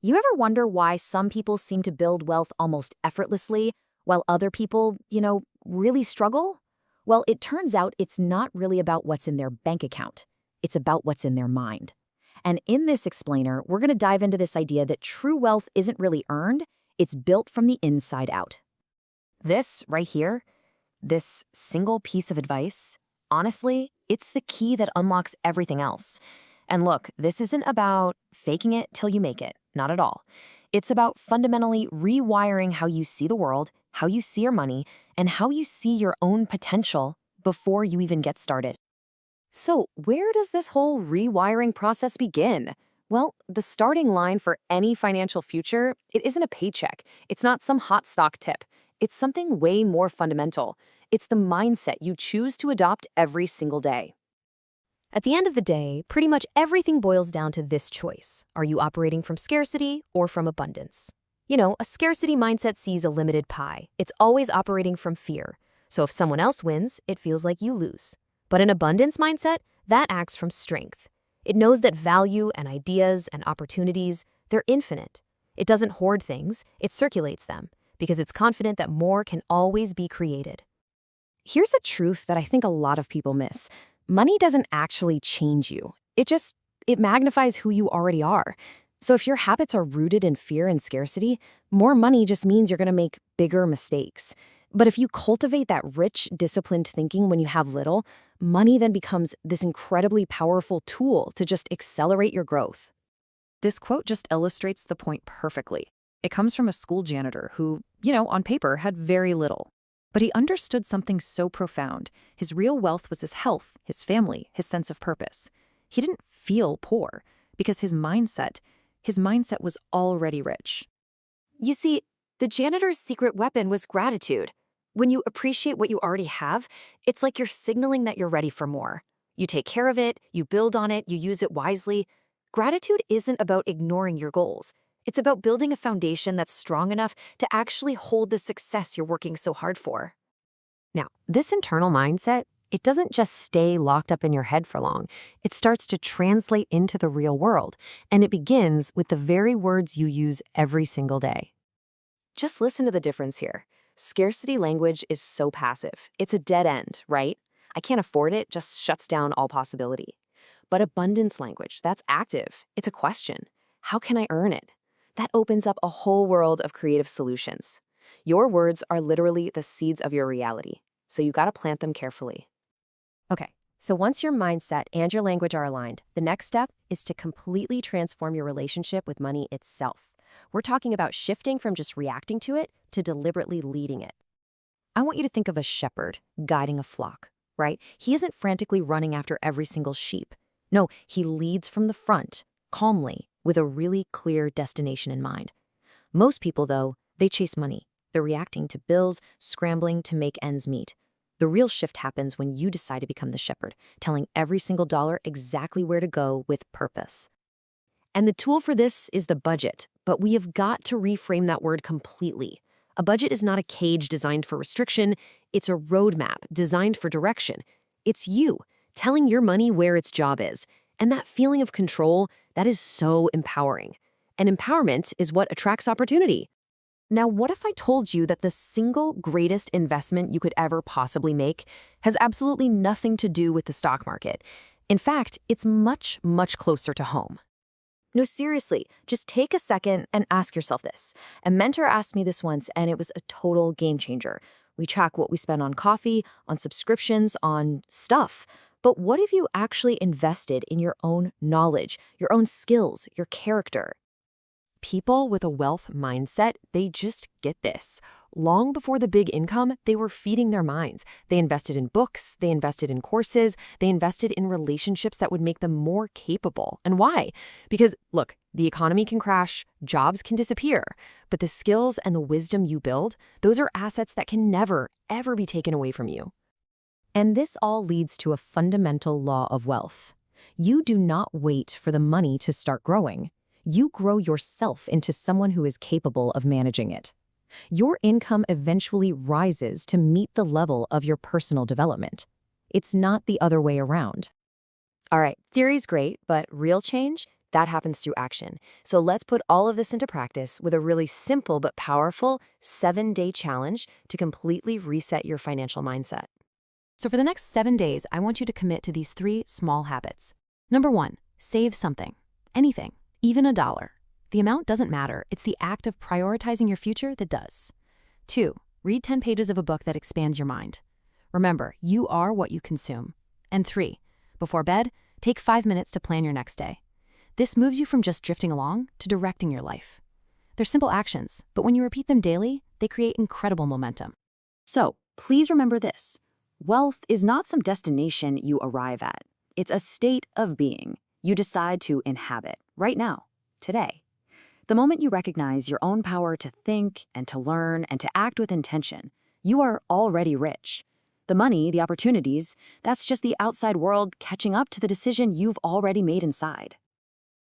You ever wonder why some people seem to build wealth almost effortlessly, while other people, really struggle? Well, it turns out it's not really about what's in their bank account. It's about what's in their mind. And in this explainer, we're going to dive into this idea that true wealth isn't really earned, it's built from the inside out. This right here, this single piece of advice, honestly, it's the key that unlocks everything else. And look, this isn't about faking it till you make it, not at all. It's about fundamentally rewiring how you see the world, how you see your money, and how you see your own potential before you even get started. So, where does this whole rewiring process begin? Well, the starting line for any financial future, it isn't a paycheck. It's not some hot stock tip. It's something way more fundamental. It's the mindset you choose to adopt every single day. At the end of the day, pretty much everything boils down to this choice. Are you operating from scarcity or from abundance? A scarcity mindset sees a limited pie. It's always operating from fear. So if someone else wins, it feels like you lose. But an abundance mindset, that acts from strength. It knows that value and ideas and opportunities, they're infinite. It doesn't hoard things, it circulates them, because it's confident that more can always be created. Here's a truth that I think a lot of people miss. Money doesn't actually change you. It magnifies who you already are. So if your habits are rooted in fear and scarcity, more money just means you're going to make bigger mistakes. But if you cultivate that rich, disciplined thinking when you have little, money then becomes this incredibly powerful tool to just accelerate your growth. This quote just illustrates the point perfectly. It comes from a school janitor who, on paper had very little. But he understood something so profound. His real wealth was his health, his family, his sense of purpose. He didn't feel poor because his mindset was already rich. You see, the janitor's secret weapon was gratitude. When you appreciate what you already have, it's like you're signaling that you're ready for more. You take care of it, you build on it, you use it wisely. Gratitude isn't about ignoring your goals. It's about building a foundation that's strong enough to actually hold the success you're working so hard for. Now, this internal mindset, it doesn't just stay locked up in your head for long. It starts to translate into the real world, and it begins with the very words you use every single day. Just listen to the difference here. Scarcity language is so passive. It's a dead end, right? I can't afford it just shuts down all possibility. But abundance language, that's active. It's a question. How can I earn it? That opens up a whole world of creative solutions. Your words are literally the seeds of your reality, so you gotta plant them carefully. Okay, so once your mindset and your language are aligned, the next step is to completely transform your relationship with money itself. We're talking about shifting from just reacting to it to deliberately leading it. I want you to think of a shepherd guiding a flock, right? He isn't frantically running after every single sheep. No, he leads from the front, calmly, with a really clear destination in mind. Most people, though, they chase money. They're reacting to bills, scrambling to make ends meet. The real shift happens when you decide to become the shepherd, telling every single dollar exactly where to go with purpose. And the tool for this is the budget, but we have got to reframe that word completely. A budget is not a cage designed for restriction, it's a roadmap designed for direction. It's you, telling your money where its job is. And that feeling of control, that is so empowering. And empowerment is what attracts opportunity. Now, what if I told you that the single greatest investment you could ever possibly make has absolutely nothing to do with the stock market? In fact, it's much, much closer to home. No, seriously, just take a second and ask yourself this. A mentor asked me this once, and it was a total game changer. We track what we spend on coffee, on subscriptions, on stuff. But what if you actually invested in your own knowledge, your own skills, your character? People with a wealth mindset, they just get this. Long before the big income, they were feeding their minds. They invested in books, they invested in courses, they invested in relationships that would make them more capable. And why? Because, look, the economy can crash, jobs can disappear, but the skills and the wisdom you build, those are assets that can never, ever be taken away from you. And this all leads to a fundamental law of wealth. You do not wait for the money to start growing. You grow yourself into someone who is capable of managing it. Your income eventually rises to meet the level of your personal development. It's not the other way around. All right, theory's great, but real change, That happens through action. So let's put all of this into practice with a really simple but powerful 7-day challenge to completely reset your financial mindset. So for the next 7 days, I want you to commit to these 3 small habits. Number 1, save something. Anything, even $1. The amount doesn't matter. It's the act of prioritizing your future that does. 2, read 10 pages of a book that expands your mind. Remember, you are what you consume. And 3, before bed, take 5 minutes to plan your next day. This moves you from just drifting along to directing your life. They're simple actions, but when you repeat them daily, they create incredible momentum. So, please remember this. Wealth is not some destination you arrive at. It's a state of being you decide to inhabit right now, today. The moment you recognize your own power to think and to learn and to act with intention, you are already rich. The money, the opportunities, that's just the outside world catching up to the decision you've already made inside.